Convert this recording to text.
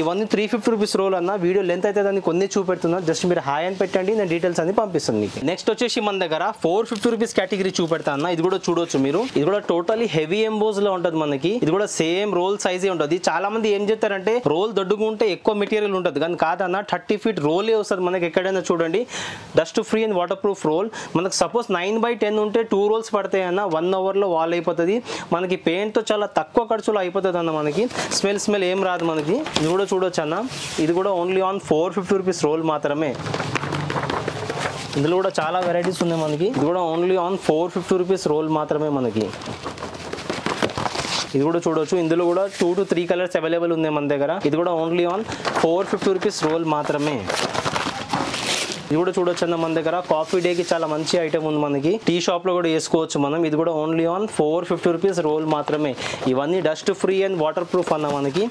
ఇవన్నీ 350 rupees role అన్న. Video length అయితే దాన్ని కొన్ని చూపెడుతున్నాను, జస్ట్ మీరు హాయ్ అని పెట్టండి, నేను డీటెయిల్స్ అన్ని పంపిస్తాను మీకు. నెక్స్ట్ వచ్చేసి మన దగ్గర 450 రూపీస్ కేటగిరీ చూపెడతా అన్న. ఇది కూడా చూడొచ్చు మీరు, ఇది కూడా టోటలీ హెవీ ఎంబోస్ లో ఉంటుంది మనకి. ఇది కూడా సేమ్ రోల్ సైజే ఉంటుంది. చాలా మంది ఏం చేస్తారంటే రోల్ దొడ్డుగా ఉంటే ఎక్కువ మెటీరియల్ ఉంటుంది, కానీ కాదన్న 30 ఫీట్ రోలే వస్తుంది మనకి. ఎక్కడైనా చూడండి, dust free and waterproof roll. మనకు సపోజ్ 9/10 ఉంటే 2 రోల్స్ పడతాయి అన్న. 1 అవర్లో వాల్ అయిపోతుంది మనకి. పెయింట్ తో చాలా తక్కువ ఖర్చులో అయిపోతుంది అన్న మనకి. స్మెల్ ఏం రాదు మనకి. ఇది కూడా చూడొచ్చు అన్న. ఇది కూడా ఓన్లీ ఆన్ 450 రూపీస్ రోల్ మాత్రమే. ఇందులో కూడా చాలా వెరైటీస్ ఉన్నాయి మనకి. ఇది కూడా ఓన్లీ ఆన్ 450 రూపీస్ రోల్ మాత్రమే మనకి. ఇది కూడా చూడొచ్చు, ఇందులో కూడా 2 to 3 కలర్స్ అవైలబుల్ ఉన్నాయి మన దగ్గర. ఇది కూడా ఓన్లీ ఆన్ 450 రూపీస్ రోల్ మాత్రమే. ఇది కూడా చూడొచ్చు అన్న మన దగ్గర. కాఫీ డేకి చాలా మంచి ఐటమ్ ఉంది మనకి. టీ షాప్ లో కూడా వేసుకోవచ్చు మనం. ఇది కూడా ఓన్లీ ఆన్ 450 రూపీస్ రోల్ మాత్రమే. ఇవన్నీ dust free and water proof అన్న మనకి.